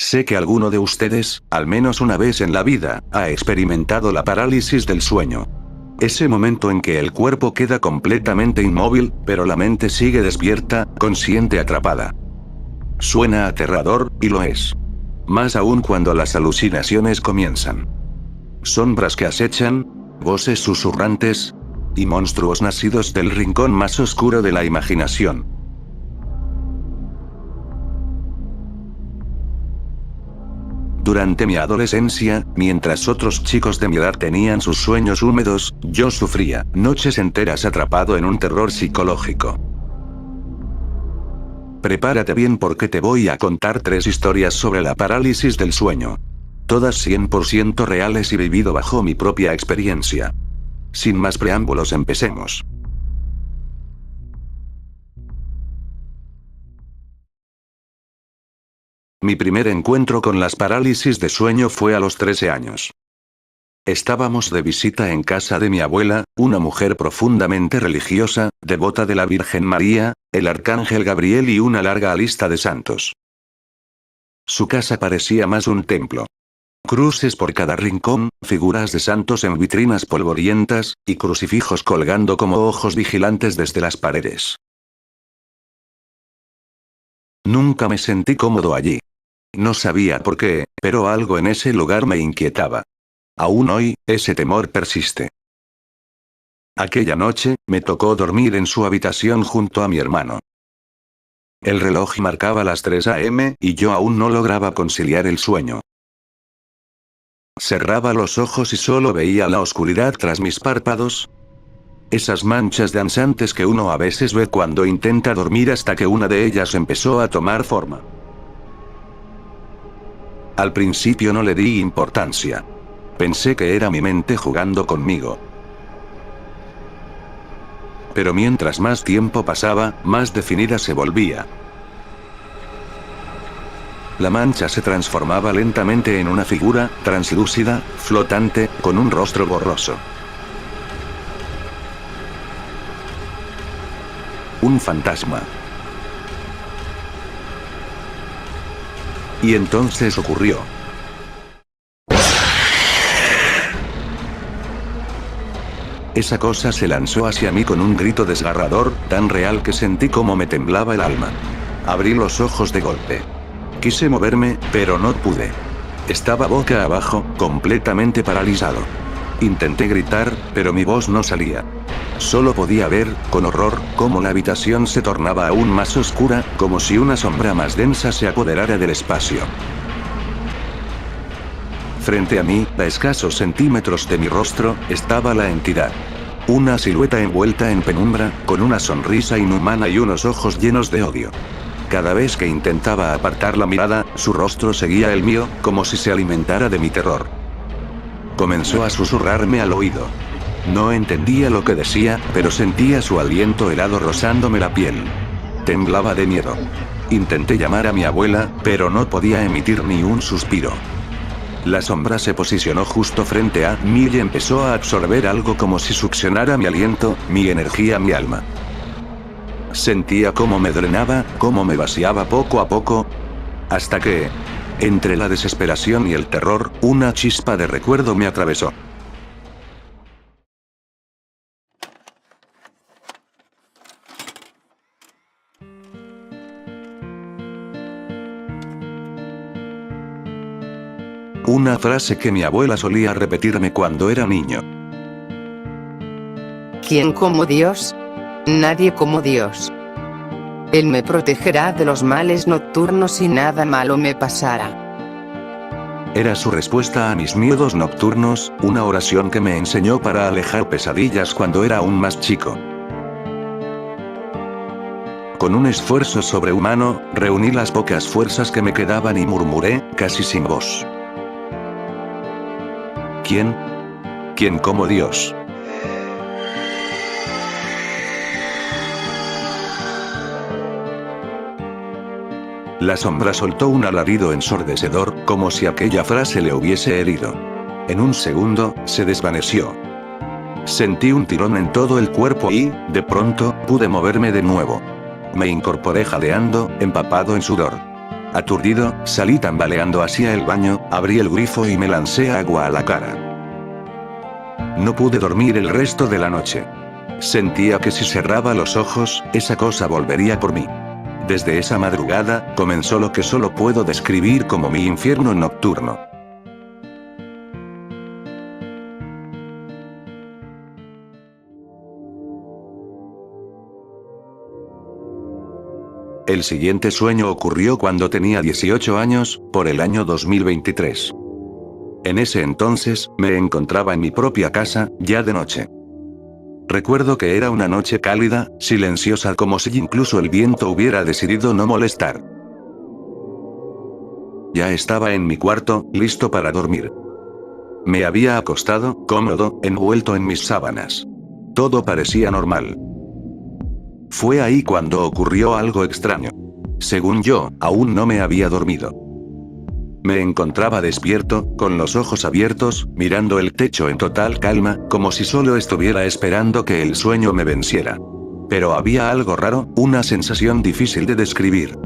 Sé que alguno de ustedes, al menos una vez en la vida, ha experimentado la parálisis del sueño. Ese momento en que el cuerpo queda completamente inmóvil, pero la mente sigue despierta, consciente atrapada. Suena aterrador, y lo es. Más aún cuando las alucinaciones comienzan. Sombras que acechan, voces susurrantes, y monstruos nacidos del rincón más oscuro de la imaginación. Durante mi adolescencia, mientras otros chicos de mi edad tenían sus sueños húmedos, yo sufría noches enteras atrapado en un terror psicológico. Prepárate bien porque te voy a contar 3 historias sobre la parálisis del sueño. Todas 100% reales y vivido bajo mi propia experiencia. Sin más preámbulos, empecemos. Mi primer encuentro con las parálisis de sueño fue a los 13 años. Estábamos de visita en casa de mi abuela, una mujer profundamente religiosa, devota de la Virgen María, el Arcángel Gabriel y una larga lista de santos. Su casa parecía más un templo. Cruces por cada rincón, figuras de santos en vitrinas polvorientas, y crucifijos colgando como ojos vigilantes desde las paredes. Nunca me sentí cómodo allí. No sabía por qué, pero algo en ese lugar me inquietaba. Aún hoy, ese temor persiste. Aquella noche, me tocó dormir en su habitación junto a mi hermano. El reloj marcaba las 3 a.m. y yo aún no lograba conciliar el sueño. Cerraba los ojos y solo veía la oscuridad tras mis párpados. Esas manchas danzantes que uno a veces ve cuando intenta dormir hasta que una de ellas empezó a tomar forma. Al principio no le di importancia. Pensé que era mi mente jugando conmigo. Pero mientras más tiempo pasaba, más definida se volvía. La mancha se transformaba lentamente en una figura, translúcida, flotante, con un rostro borroso. Un fantasma. Y entonces ocurrió. Esa cosa se lanzó hacia mí con un grito desgarrador, tan real que sentí como me temblaba el alma. Abrí los ojos de golpe. Quise moverme, pero no pude. Estaba boca abajo, completamente paralizado. Intenté gritar, pero mi voz no salía. Solo podía ver, con horror, cómo la habitación se tornaba aún más oscura, como si una sombra más densa se apoderara del espacio. Frente a mí, a escasos centímetros de mi rostro, estaba la entidad. Una silueta envuelta en penumbra, con una sonrisa inhumana y unos ojos llenos de odio. Cada vez que intentaba apartar la mirada, su rostro seguía el mío, como si se alimentara de mi terror. Comenzó a susurrarme al oído. No entendía lo que decía, pero sentía su aliento helado rozándome la piel. Temblaba de miedo. Intenté llamar a mi abuela, pero no podía emitir ni un suspiro. La sombra se posicionó justo frente a mí y empezó a absorber algo como si succionara mi aliento, mi energía, mi alma. Sentía cómo me drenaba, cómo me vaciaba poco a poco, hasta que, entre la desesperación y el terror, una chispa de recuerdo me atravesó. Una frase que mi abuela solía repetirme cuando era niño. ¿Quién como Dios? Nadie como Dios. Él me protegerá de los males nocturnos y nada malo me pasará. Era su respuesta a mis miedos nocturnos, una oración que me enseñó para alejar pesadillas cuando era aún más chico. Con un esfuerzo sobrehumano, reuní las pocas fuerzas que me quedaban y murmuré, casi sin voz. ¿Quién? ¿Quién como Dios? La sombra soltó un alarido ensordecedor, como si aquella frase le hubiese herido. En un segundo, se desvaneció. Sentí un tirón en todo el cuerpo y, de pronto, pude moverme de nuevo. Me incorporé jadeando, empapado en sudor. Aturdido, salí tambaleando hacia el baño, abrí el grifo y me lancé agua a la cara. No pude dormir el resto de la noche. Sentía que si cerraba los ojos, esa cosa volvería por mí. Desde esa madrugada, comenzó lo que solo puedo describir como mi infierno nocturno. El siguiente sueño ocurrió cuando tenía 18 años, por el año 2023. En ese entonces, me encontraba en mi propia casa, ya de noche. Recuerdo que era una noche cálida, silenciosa como si incluso el viento hubiera decidido no molestar. Ya estaba en mi cuarto, listo para dormir. Me había acostado, cómodo, envuelto en mis sábanas. Todo parecía normal. Fue ahí cuando ocurrió algo extraño. Según yo, aún no me había dormido. Me encontraba despierto, con los ojos abiertos, mirando el techo en total calma, como si solo estuviera esperando que el sueño me venciera. Pero había algo raro, una sensación difícil de describir.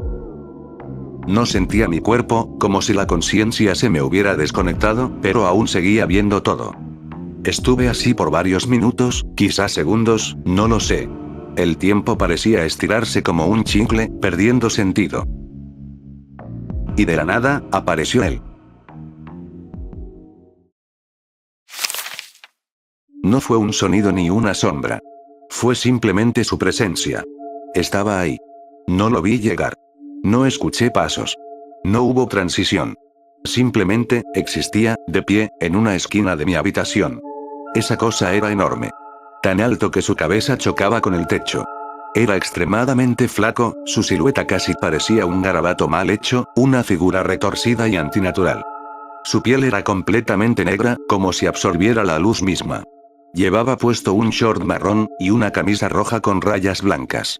No sentía mi cuerpo, como si la conciencia se me hubiera desconectado, pero aún seguía viendo todo. Estuve así por varios minutos, quizás segundos, no lo sé. El tiempo parecía estirarse como un chicle, perdiendo sentido. Y de la nada, apareció él. No fue un sonido ni una sombra. Fue simplemente su presencia. Estaba ahí. No lo vi llegar. No escuché pasos. No hubo transición. Simplemente, existía, de pie, en una esquina de mi habitación. Esa cosa era enorme. Tan alto que su cabeza chocaba con el techo. Era extremadamente flaco, su silueta casi parecía un garabato mal hecho, una figura retorcida y antinatural. Su piel era completamente negra, como si absorbiera la luz misma. Llevaba puesto un short marrón, y una camisa roja con rayas blancas.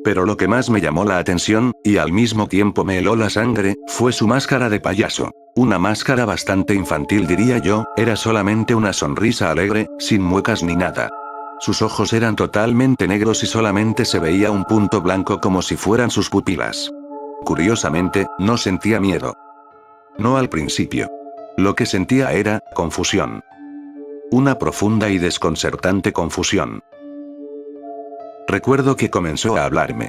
Pero lo que más me llamó la atención, y al mismo tiempo me heló la sangre, fue su máscara de payaso. Una máscara bastante infantil diría yo, era solamente una sonrisa alegre, sin muecas ni nada. Sus ojos eran totalmente negros y solamente se veía un punto blanco como si fueran sus pupilas. Curiosamente, no sentía miedo. No al principio. Lo que sentía era confusión. Una profunda y desconcertante confusión. Recuerdo que comenzó a hablarme.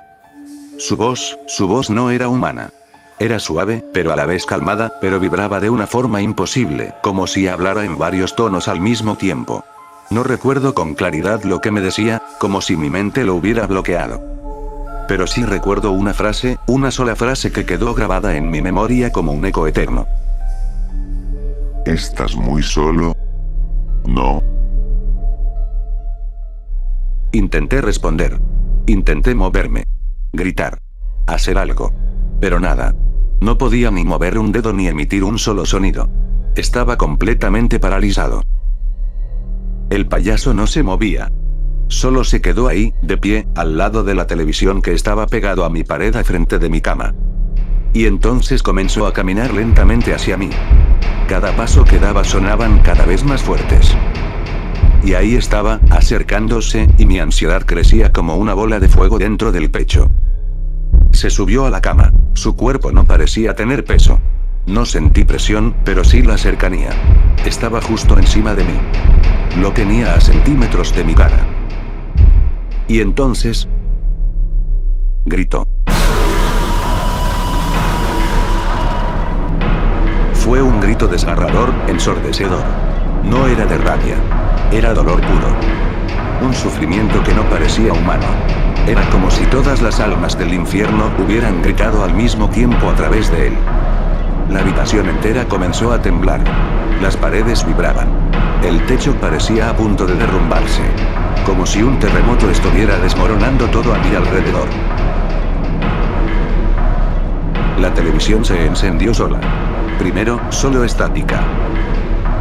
Su voz no era humana. Era suave, pero a la vez calmada, pero vibraba de una forma imposible, como si hablara en varios tonos al mismo tiempo. No recuerdo con claridad lo que me decía, como si mi mente lo hubiera bloqueado. Pero sí recuerdo una frase, una sola frase que quedó grabada en mi memoria como un eco eterno. ¿Estás muy solo? ¿No? Intenté responder. Intenté moverme. Gritar. Hacer algo. Pero nada. No podía ni mover un dedo ni emitir un solo sonido. Estaba completamente paralizado. El payaso no se movía. Solo se quedó ahí, de pie, al lado de la televisión que estaba pegado a mi pared al frente de mi cama. Y entonces comenzó a caminar lentamente hacia mí. Cada paso que daba sonaban cada vez más fuertes. Y ahí estaba, acercándose, y mi ansiedad crecía como una bola de fuego dentro del pecho. Se subió a la cama. Su cuerpo no parecía tener peso. No sentí presión, pero sí la cercanía. Estaba justo encima de mí. Lo tenía a centímetros de mi cara. Y entonces... gritó. Fue un grito desgarrador, ensordecedor. No era de rabia. Era dolor puro. Un sufrimiento que no parecía humano. Era como si todas las almas del infierno hubieran gritado al mismo tiempo a través de él. La habitación entera comenzó a temblar. Las paredes vibraban. El techo parecía a punto de derrumbarse. Como si un terremoto estuviera desmoronando todo a mi alrededor. La televisión se encendió sola. Primero, solo estática.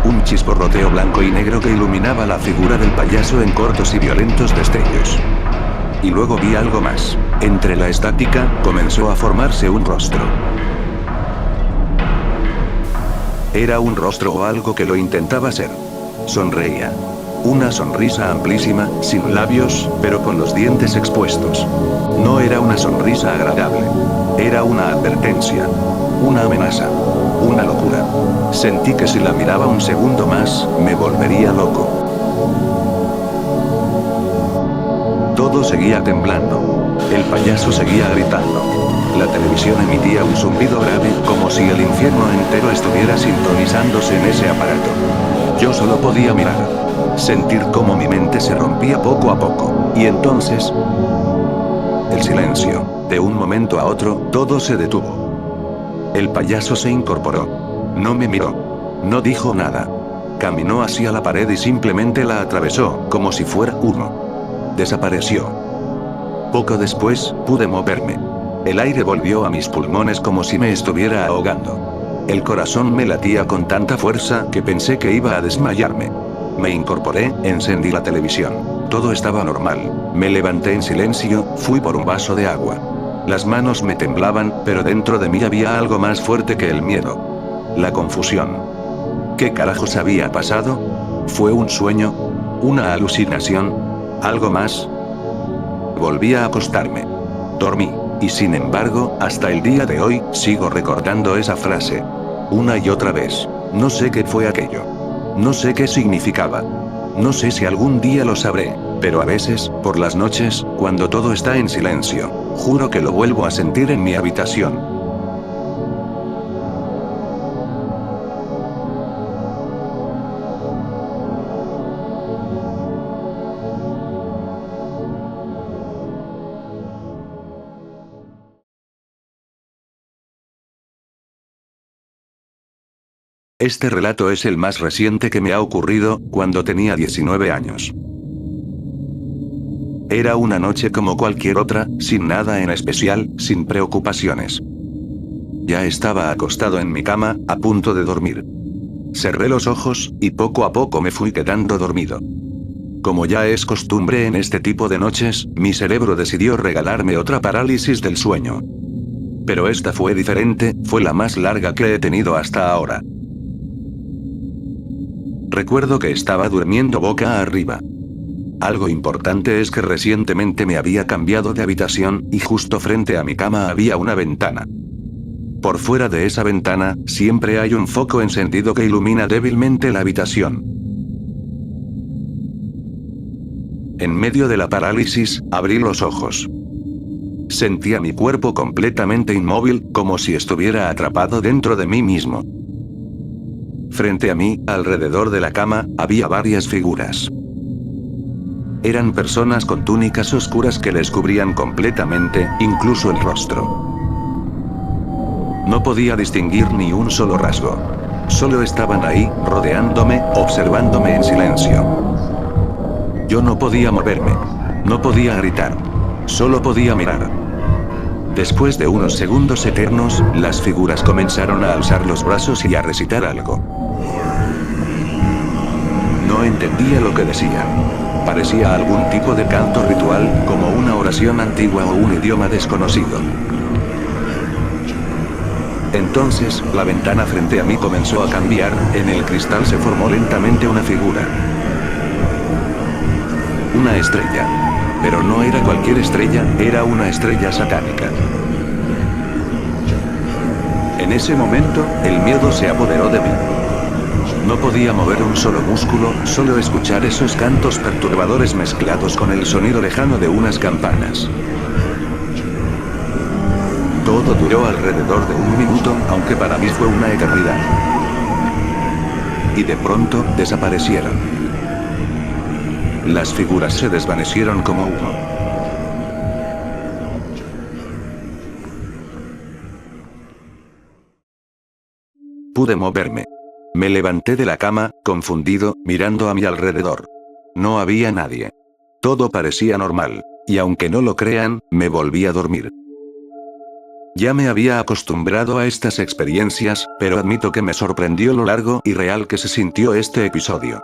Un chisporroteo blanco y negro que iluminaba la figura del payaso en cortos y violentos destellos. Y luego vi algo más. Entre la estática, comenzó a formarse un rostro. Era un rostro o algo que lo intentaba ser. Sonreía. Una sonrisa amplísima, sin labios, pero con los dientes expuestos. No era una sonrisa agradable. Era una advertencia. Una amenaza. Una locura. Sentí que si la miraba un segundo más, me volvería loco. Todo seguía temblando. El payaso seguía gritando. La televisión emitía un zumbido grave, como si el infierno entero estuviera sintonizándose en ese aparato. Yo solo podía mirar. Sentir cómo mi mente se rompía poco a poco. Y entonces... el silencio. De un momento a otro, todo se detuvo. El payaso se incorporó. No me miró. No dijo nada. Caminó hacia la pared y simplemente la atravesó, como si fuera humo. Desapareció. Poco después, pude moverme. El aire volvió a mis pulmones como si me estuviera ahogando. El corazón me latía con tanta fuerza que pensé que iba a desmayarme. Me incorporé, encendí la televisión. Todo estaba normal. Me levanté en silencio, fui por un vaso de agua. Las manos me temblaban, pero dentro de mí había algo más fuerte que el miedo. La confusión. ¿Qué carajos había pasado? ¿Fue un sueño? ¿Una alucinación? ¿Algo más? Volví a acostarme. Dormí. Y sin embargo, hasta el día de hoy, sigo recordando esa frase. Una y otra vez. No sé qué fue aquello. No sé qué significaba. No sé si algún día lo sabré, pero a veces, por las noches, cuando todo está en silencio, juro que lo vuelvo a sentir en mi habitación. Este relato es el más reciente que me ha ocurrido, cuando tenía 19 años. Era una noche como cualquier otra, sin nada en especial, sin preocupaciones. Ya estaba acostado en mi cama, a punto de dormir. Cerré los ojos, y poco a poco me fui quedando dormido. Como ya es costumbre en este tipo de noches, mi cerebro decidió regalarme otra parálisis del sueño. Pero esta fue diferente, fue la más larga que he tenido hasta ahora. Recuerdo que estaba durmiendo boca arriba. Algo importante es que recientemente me había cambiado de habitación, y justo frente a mi cama había una ventana. Por fuera de esa ventana, siempre hay un foco encendido que ilumina débilmente la habitación. En medio de la parálisis, abrí los ojos. Sentía mi cuerpo completamente inmóvil, como si estuviera atrapado dentro de mí mismo. Frente a mí, alrededor de la cama, había varias figuras. Eran personas con túnicas oscuras que les cubrían completamente, incluso el rostro. No podía distinguir ni un solo rasgo. Solo estaban ahí, rodeándome, observándome en silencio. Yo no podía moverme. No podía gritar. Solo podía mirar. Después de unos segundos eternos, las figuras comenzaron a alzar los brazos y a recitar algo. No entendía lo que decían. Parecía algún tipo de canto ritual, como una oración antigua o un idioma desconocido. Entonces, la ventana frente a mí comenzó a cambiar, en el cristal se formó lentamente una figura. Una estrella. Pero no era cualquier estrella, era una estrella satánica. En ese momento, el miedo se apoderó de mí. No podía mover un solo músculo, solo escuchar esos cantos perturbadores mezclados con el sonido lejano de unas campanas. Todo duró alrededor de un minuto, aunque para mí fue una eternidad. Y de pronto, desaparecieron. Las figuras se desvanecieron como humo. Pude moverme. Me levanté de la cama, confundido, mirando a mi alrededor. No había nadie. Todo parecía normal, y aunque no lo crean, me volví a dormir. Ya me había acostumbrado a estas experiencias, pero admito que me sorprendió lo largo y real que se sintió este episodio.